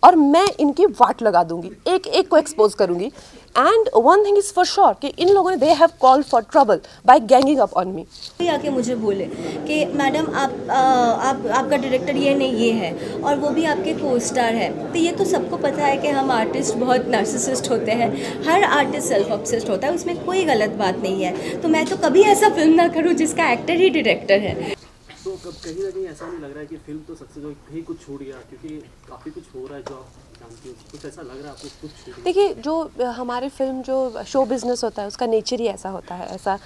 और मैं इनकी वाट लगा दूंगी, एक एक को एक्सपोज करूंगी। And one thing is for sure कि इन लोगों ने they have called for trouble by ganging up on me. आके मुझे बोले कि मैडम आपका डायरेक्टर ये नहीं ये है, और वो भी आपके को स्टार है। तो ये तो सबको पता है कि हम आर्टिस्ट बहुत नार्सिसिस्ट होते हैं, हर आर्टिस्ट सेल्फ ऑब्सेस्ड होता है, उसमें कोई गलत बात नहीं है। तो मैं तो कभी ऐसा फिल्म ना करूँ जिसका एक्टर ही डायरेक्टर है। तो कब कहीं ना कहीं ऐसा नहीं लग रहा है कि फिल्म तो सक्सेस हो, कहीं कुछ छूट गया? क्योंकि काफ़ी कुछ हो रहा है जो आप जानती हो, कुछ ऐसा लग रहा है आपको कुछ छूट गया? देखिए, जो हमारे फिल्म जो शो बिज़नेस होता है उसका नेचर ही ऐसा होता है। ऐसा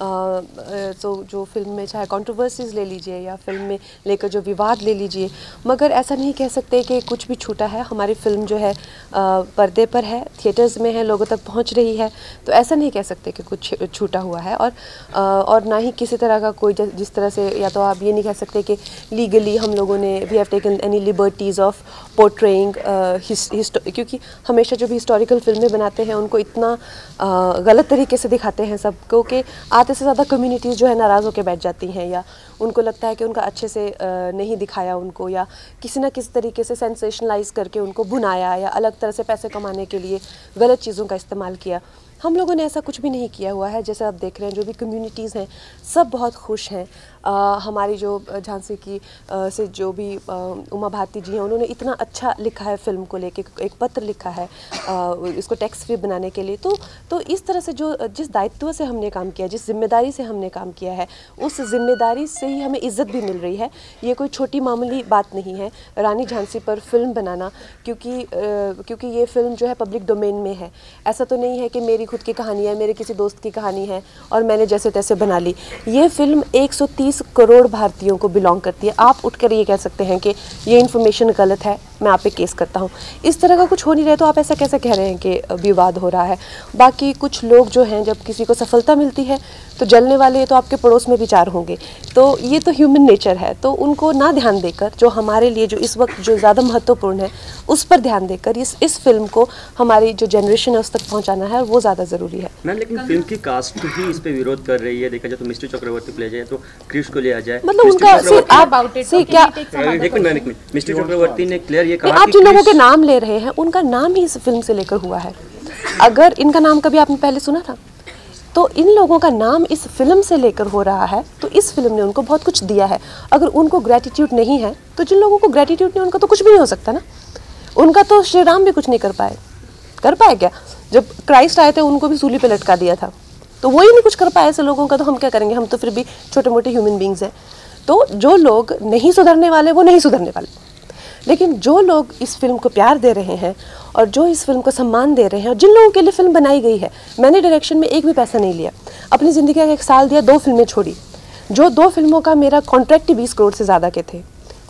तो जो फिल्म में चाहे कंट्रोवर्सीज़ ले लीजिए या फिल्म में लेकर जो विवाद ले लीजिए, मगर ऐसा नहीं कह सकते कि कुछ भी छूटा है। हमारी फिल्म जो है पर्दे पर है, थिएटर्स में है, लोगों तक पहुंच रही है, तो ऐसा नहीं कह सकते कि कुछ छूटा हुआ है। और ना ही किसी तरह का कोई जिस तरह से, या तो आप ये नहीं कह सकते कि लीगली हम लोगों ने we have taken any liberties of portraying, क्योंकि हमेशा जो भी हिस्टोरिकल फिल्में बनाते हैं उनको इतना गलत तरीके से दिखाते हैं सबको कि आधे से ज़्यादा कम्युनिटीज़ जो है नाराज़ होकर बैठ जाती हैं, या उनको लगता है कि उनका अच्छे से नहीं दिखाया उनको, या किसी ना किसी तरीके से सेंसेशनलाइज करके उनको भुनाया या अलग तरह से पैसे कमाने के लिए गलत चीज़ों का इस्तेमाल किया। हम लोगों ने ऐसा कुछ भी नहीं किया हुआ है। जैसे आप देख रहे हैं, जो भी कम्युनिटीज़ हैं सब बहुत खुश हैं। हमारी जो झांसी की से जो भी उमा भारती जी हैं, उन्होंने इतना अच्छा लिखा है फिल्म को लेके, एक पत्र लिखा है इसको टेक्स्ट फ्री बनाने के लिए। तो इस तरह से जिस दायित्व से हमने काम किया, जिस जिम्मेदारी से हमने काम किया है, उस जिम्मेदारी से ही हमें इज़्ज़त भी मिल रही है। ये कोई छोटी मामूली बात नहीं है रानी झांसी पर फिल्म बनाना, क्योंकि ये फिल्म जो है पब्लिक डोमेन में है। ऐसा तो नहीं है कि मेरी खुद की कहानी है, मेरे किसी दोस्त की कहानी है और मैंने जैसे तैसे बना ली। ये फिल्म 130 करोड़ भारतीयों को बिलोंग करती है। आप उठकर ये कह सकते हैं कि ये इन्फॉर्मेशन गलत है, मैं आप पे केस करता हूँ। इस तरह का कुछ हो नहीं रहा है, तो आप ऐसा कैसे कह रहे हैं कि विवाद हो रहा है? बाकी कुछ लोग जो हैं, जब किसी को सफलता मिलती है तो जलने वाले तो आपके पड़ोस में भी 4 होंगे। तो ये तो ह्यूमन नेचर है। तो उनको ना ध्यान देकर, जो हमारे लिए जो इस वक्त जो ज़्यादा महत्वपूर्ण है उस पर ध्यान देकर इस फिल्म को हमारी जो जनरेशन है उस तक पहुँचाना है, और वो ज़्यादा ज़रूरी है ना। लेकिन फिल्म की कास्ट ही इस पे विरोध कर रही है। देखा जाए तो मिस्टर चक्रवर्ती को ले जाए, तो क्रिश को लिया जाए, मतलब उनका मिस्टर चक्रवर्ती ने क्लियर ये कहा कि आप जिन लोगों के नाम ले रहे हैं उनका नाम ही इस फिल्म से लेकर हुआ है। अगर इनका नाम कभी आपने पहले सुना था, तो इन लोगों का नाम इस फिल्म से लेकर हो रहा है, तो इस फिल्म ने उनको बहुत कुछ दिया है। अगर उनको ग्रेटिट्यूड नहीं है, तो जिन लोगों को ग्रेटिट्यूड नहीं, उनका तो कुछ भी नहीं हो सकता ना। उनका तो श्री राम भी कुछ नहीं कर पाए क्या? जब क्राइस्ट आए थे उनको भी सूली पे लटका दिया था, तो वही नहीं कुछ कर पाए ऐसे लोगों का, तो हम क्या करेंगे? हम तो फिर भी छोटे मोटे ह्यूमन बींग्स हैं। तो जो लोग नहीं सुधरने वाले वो नहीं सुधरने वाले, लेकिन जो लोग इस फिल्म को प्यार दे रहे हैं और जो इस फिल्म को सम्मान दे रहे हैं, और जिन लोगों के लिए फिल्म बनाई गई है, मैंने डायरेक्शन में एक भी पैसा नहीं लिया, अपनी ज़िंदगी का 1 साल दिया, 2 फिल्में छोड़ी, जो 2 फिल्मों का मेरा कॉन्ट्रैक्ट ही 20 करोड़ से ज़्यादा के थे,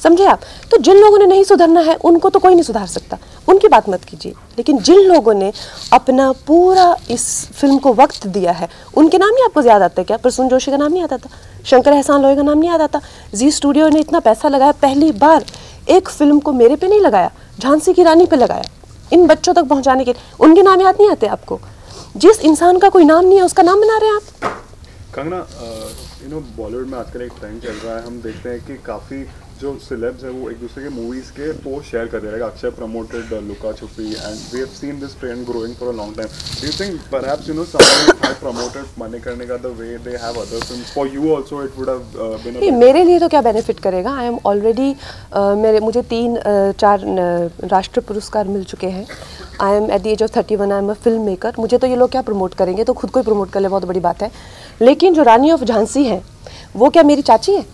समझे आप? तो जिन लोगों ने नहीं सुधरना है उनको तो कोई नहीं सुधार सकता, उनकी बात मत कीजिए। लेकिन जिन लोगों ने अपना पूरा इस फिल्म को वक्त दिया है, उनके नाम ही आपको याद आता है क्या? प्रसून जोशी का नाम नहीं आता था? शंकर एहसान लोई का नाम नहीं याद आता? जी स्टूडियो ने इतना पैसा लगाया, पहली बार एक फिल्म को मेरे पे नहीं लगाया, झांसी की रानी पे लगाया, इन बच्चों तक पहुंचाने के लिए। उनके नाम याद नहीं आते आपको? जिस इंसान का कोई नाम नहीं है उसका नाम बना रहे हैं आप। कंगना, बॉलीवुड में आजकल एक ट्रेंड चल रहा है, हम देखते हैं कि काफ़ी जो सेलेब्स है वो एक दूसरे के मूवीज़ के पोस्ट शेयर कर दे रहे हैं। Akshay promoted Luka Chuppi, and we have seen this trend growing for a long time. Do you think perhaps someone have promoted Manikarnika the way they have other films for you also it would have been? मेरे लिए तो क्या benefit करेगा? I am already मुझे 3-4 राष्ट्रीय पुरस्कार मिल चुके हैं। I am at the age of 31, I am a film maker. मुझे तो ये लोग क्या प्रमोट करेंगे? तो खुद को ही प्रमोट कर ले, बहुत बड़ी बात है। लेकिन जो रानी ऑफ झांसी है वो क्या मेरी चाची है?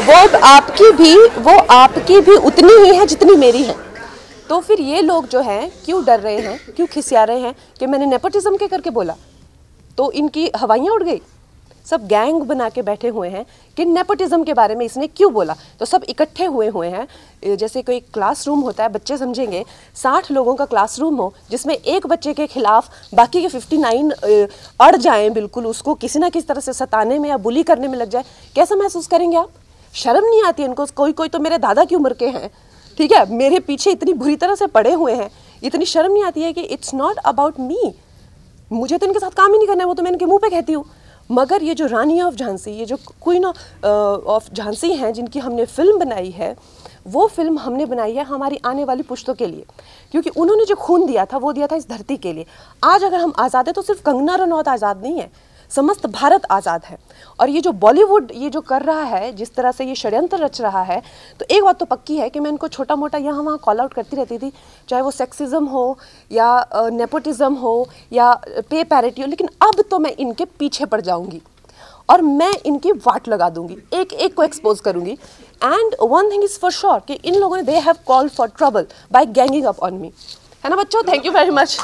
वो आपकी भी उतनी ही है जितनी मेरी है। तो फिर ये लोग जो हैं क्यों डर रहे हैं, क्यों खिसिया रहे हैं कि मैंने नेपोटिज्म के करके बोला? तो इनकी हवाइयाँ उड़ गई। सब गैंग बना के बैठे हुए हैं कि नेपोटिज्म के बारे में इसने क्यों बोला। तो सब इकट्ठे हुए हैं, जैसे कोई क्लासरूम होता है, बच्चे समझेंगे 60 लोगों का क्लासरूम हो, जिसमें एक बच्चे के खिलाफ बाकी के 59 अड़ जाएं, बिल्कुल उसको किसी ना किसी तरह से सताने में या बुली करने में लग जाए। कैसा महसूस करेंगे आप? शर्म नहीं आती इनको? कोई तो मेरे दादा की उम्र के हैं, ठीक है, मेरे पीछे इतनी बुरी तरह से पड़े हुए हैं, इतनी शर्म नहीं आती है कि इट्स नॉट अबाउट मी, मुझे तो इनके साथ काम ही नहीं करना है, वो तो मैं इनके मुंह पे कहती हूँ। मगर ये जो रानी ऑफ झांसी, ये जो क्वीन ऑफ झांसी हैं जिनकी हमने फिल्म बनाई है, वो फिल्म हमने बनाई है हमारी आने वाली पुश्तों के लिए, क्योंकि उन्होंने जो खून दिया था वो दिया था इस धरती के लिए। आज अगर हम आज़ाद हैं तो सिर्फ कंगना रनौत आज़ाद नहीं है, समस्त भारत आज़ाद है। और ये जो बॉलीवुड ये जो कर रहा है, जिस तरह से ये षड्यंत्र रच रहा है, तो एक बात तो पक्की है कि मैं इनको छोटा मोटा यहाँ वहाँ कॉल आउट करती रहती थी, चाहे वो सेक्सिज्म हो या नेपोटिज्म हो या पे पैरिटी हो, लेकिन अब तो मैं इनके पीछे पड़ जाऊंगी और मैं इनकी वाट लगा दूंगी, एक एक को एक्सपोज करूंगी। And one thing is for sure कि इन लोगों ने they have called for trouble by ganging up on me, है ना बच्चों? Thank you very much.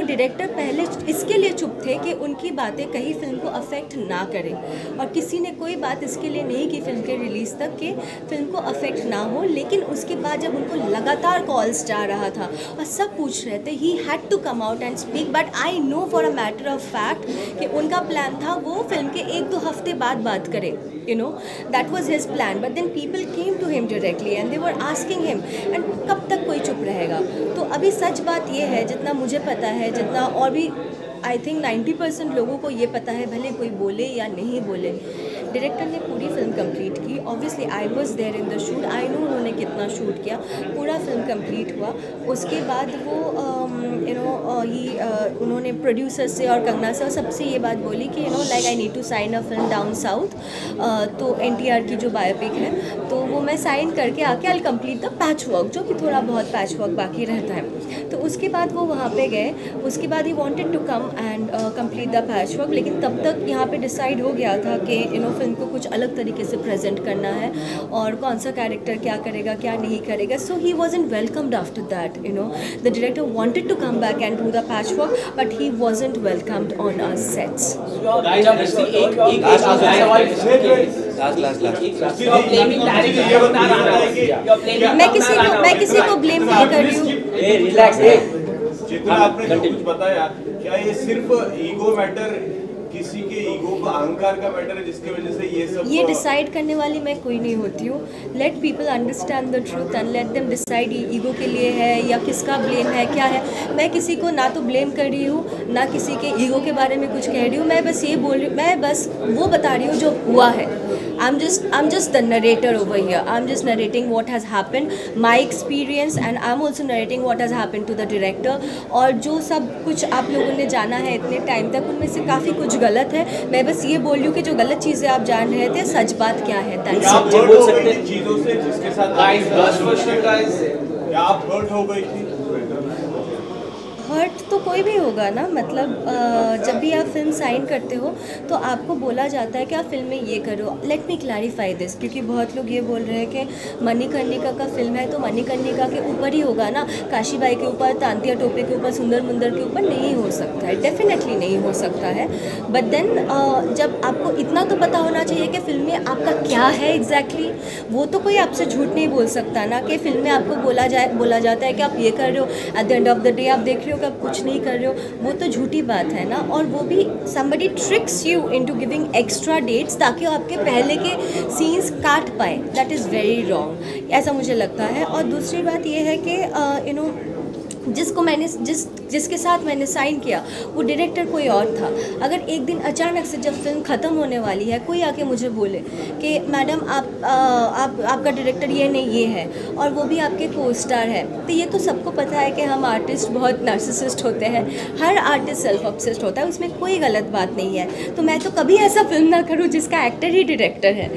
Director पहले इसके लिए चुप थे कि उनकी बातें कहीं फिल्म को अफेक्ट ना करें, और किसी ने कोई बात इसके लिए नहीं की फिल्म के रिलीज़ तक कि फिल्म को अफेक्ट ना हो। लेकिन उसके बाद जब उनको लगातार कॉल्स जा रहा था और सब पूछ रहे थे, he had to come out and speak. But I know for a matter of fact कि उनका प्लान था वो फिल्म के 1-2 हफ्ते बाद बात करे, that was his plan. But then people came to him directly and they were asking him, and कब तक कोई चुप रहेगा? तो अभी सच बात ये है, जितना मुझे पता है, जितना और भी आई थिंक 90% लोगों को ये पता है, भले कोई बोले या नहीं बोले, डायरेक्टर ने पूरी फिल्म कंप्लीट की। Obviously I was there in the shoot, I know उन्होंने कितना शूट किया, पूरा फिल्म कंप्लीट हुआ। उसके बाद वो उन्होंने प्रोड्यूसर से और कंगना से और सबसे ये बात बोली कि like I need to sign a film down south, तो NTR की जो बायोपिक है, तो वो मैं साइन करके आके आई कंप्लीट द पैच वर्क, जो कि थोड़ा बहुत पैच वर्क बाकी रहता है। तो उसके बाद वो वहाँ पे गए, उसके बाद he wanted to come and complete the patch work, लेकिन तब तक यहाँ पे डिसाइड हो गया था कि फिल्म को कुछ अलग तरीके से प्रेजेंट करना है और कौन सा कैरेक्टर क्या करेगा क्या नहीं करेगा। So he wasn't welcomed after that, the director wanted to come back and do the patch work, but he wasn't welcomed on our sets. मैं किसी को ब्लेम नहीं कर रही हूँ। जितना आपने कुछ बताया, क्या ये सिर्फ ईगो मैटर, किसी के ईगो का, अहंकार का मैटर है जिसकी वजह से ये सब? ये डिसाइड करने वाली मैं कोई नहीं होती हूँ। Let people understand the truth and let them decide ego के लिए है या किसका ब्लेम है, क्या है। मैं किसी को ना तो ब्लेम कर रही हूँ, ना किसी के ईगो के बारे में कुछ कह रही हूँ। मैं बस ये बोल रही हूँ, मैं बस वो बता रही हूँ जो हुआ है। I'm just the narrator over here. I'm just narrating what has happened, my experience, and I'm also narrating what has happened to the director. और जो सब कुछ आप लोगों ने जाना है इतने टाइम तक, उनमें से काफ़ी कुछ गलत है। मैं बस ये बोल रही हूँ कि जो गलत चीज़ें आप जान रहे थे, सच बात क्या है। चीज़ों से जिसके साथ आप हर्ट हो गई थी? हर्ट तो कोई भी होगा ना, मतलब जब भी आप फिल्म साइन करते हो तो आपको बोला जाता है कि आप फिल्म में ये करो। लेट मी क्लैरिफाई दिस, क्योंकि बहुत लोग ये बोल रहे हैं कि मणिकर्णिका का फिल्म है तो मणिकर्णिका के ऊपर ही होगा ना, काशीबाई के ऊपर, तांतिया टोपे के ऊपर, सुंदर मुंदर के ऊपर नहीं हो सकता है, डेफिनेटली नहीं हो सकता है। बट देन जब आपको इतना तो पता होना चाहिए कि फिल्म में आपका क्या है एग्जैक्टली, वो तो कोई आपसे झूठ नहीं बोल सकता ना कि फिल्म में आपको बोला जाता है कि आप ये कर रहे हो, at the end of the day आप देख रहे हो कि आप कुछ नहीं कर रहे हो, वो तो झूठी बात है ना। और वो भी somebody tricks you into giving extra dates ताकि आपके पहले के सीन्स काट पाए, दैट इज़ वेरी रॉन्ग, ऐसा मुझे लगता है। और दूसरी बात ये है कि जिसको मैंने जिसके साथ मैंने साइन किया वो डायरेक्टर कोई और था। अगर एक दिन अचानक से जब फिल्म ख़त्म होने वाली है कोई आके मुझे बोले कि मैडम आपका डायरेक्टर ये नहीं ये है, और वो भी आपके को स्टार है, तो ये तो सबको पता है कि हम आर्टिस्ट बहुत नार्सिसिस्ट होते हैं, हर आर्टिस्ट सेल्फ ऑब्सेस्ड होता है, उसमें कोई गलत बात नहीं है। तो मैं तो कभी ऐसा फिल्म ना करूँ जिसका एक्टर ही डायरेक्टर है,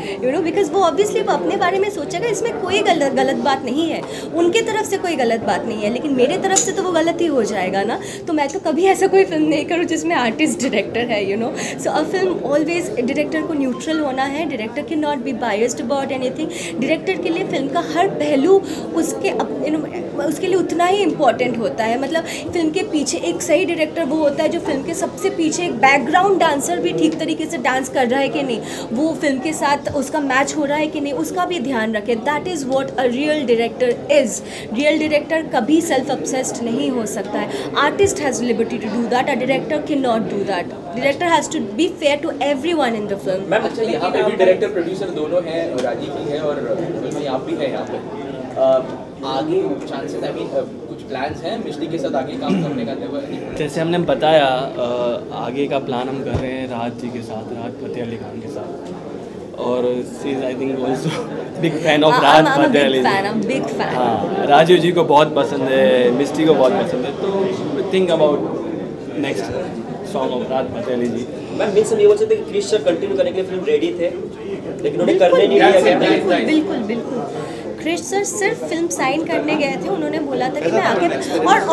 बिकॉज वो ऑब्वियसली वो अपने बारे में सोचेगा, इसमें कोई गलत बात नहीं है, उनके तरफ से कोई गलत बात नहीं है, लेकिन मेरे तरफ से तो वो गलत ही हो जाएगा ना। तो मैं तो कभी ऐसा कोई फिल्म नहीं करूँ जिसमें आर्टिस्ट डायरेक्टर है, सो अ फिल्म ऑलवेज डायरेक्टर को न्यूट्रल होना है, director can not be biased about anything. Director के लिए फिल्म का हर पहलू उसके लिए उतना ही इम्पॉर्टेंट होता है। मतलब फिल्म के पीछे एक सही डायरेक्टर वो होता है जो फिल्म के सबसे पीछे एक बैकग्राउंड डांसर भी ठीक तरीके से डांस कर रहा है कि नहीं, वो फिल्म के साथ उसका मैच हो रहा है कि नहीं, उसका भी ध्यान रखे। That is what a real director is. Real director कभी सेल्फ ऑब्सेस्ड नहीं हो सकता है। Artist has liberty to do that, a director can not do that. Director has to be fair to everyone in the film. Ma'am अच्छा, यहाँ पे भी director producer दोनों हैं, राजी भी है और आप भी है यहाँ पे। आगे चांसेस आई मीन कुछ प्लान्स हैं मिष्टी के साथ आगे काम करने का? जैसे हमने बताया आगे का प्लान हम कर रहे हैं राज जी के साथ, राज फतेह अली खान के साथ, और she is I think also big fan of Raj Fateh Ali big fan. हाँ, राजीव जी को बहुत पसंद है, मिस्टी को बहुत पसंद है, तो think about next song of Raj Fateh Ali ji. Ma'am means हम ये बोल सकते हैं कि क्रिश सर कंटिन्यू करने के लिए फिल्म रेडी थे, लेकिन उन्हें करने नहीं दिया गया। बिल्कुल क्रिश सर सिर्फ फिल्म साइन करने गए थे, उन्होंने बोला था कि मैं आके,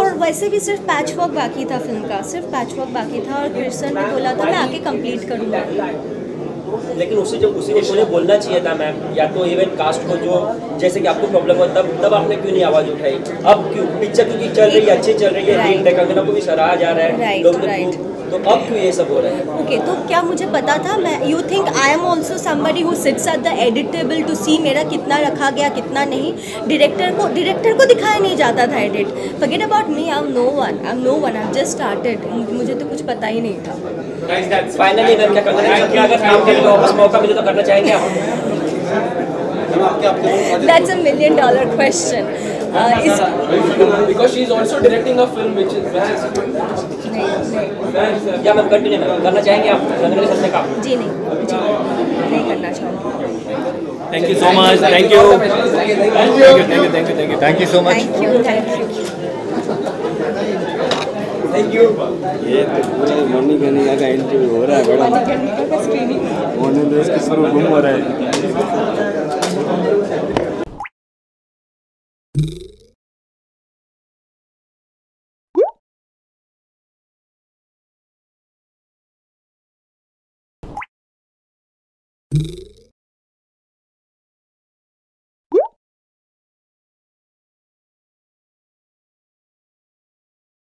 और वैसे भी सिर्फ पैच वर्क बाकी था फिल्म का, सिर्फ पैच वर्क बाकी था, और क्रिश सर ने बोला था मैं आके कंप्लीट करूँगा। लेकिन उसी वक्त उन्हें बोलना चाहिए था मैम, या तो इवन कास्ट को जो जैसे कि आपको प्रॉब्लम हो तब आपने क्यों नहीं आवाज़ उठाई? अब क्यों? पिक्चर क्योंकि चल रही है, अच्छी चल रही है, कंगना को भी सराहा जा रहा है, लोग तो अब क्यों ये सब हो रहा है? ओके, तो क्या मुझे पता था? मैं you think I am also somebody who sits at the edit table to see मेरा कितना रखा गया कितना नहीं। डायरेक्टर को दिखाया नहीं जाता था edit. Forget about me, I am no one, I just started, मुझे तो कुछ पता ही नहीं था। फाइनली क्या कंगना अगर काम करने का वापस मौका मिले तो करना चाहेंगे आप? That's $1 million question. Because she is also directing a film which is या मैम कंटिन्यू करना चाहेंगे आप कंगना के साथ में काम? जी नहीं करना चाहूँगी। Thank you so much, thank you so much. Thank you. ये तो पूरा मणिकर्णिका का इंटरव्यू हो रहा है, बड़ा मणिकर्णिका का गुम हो रहा है।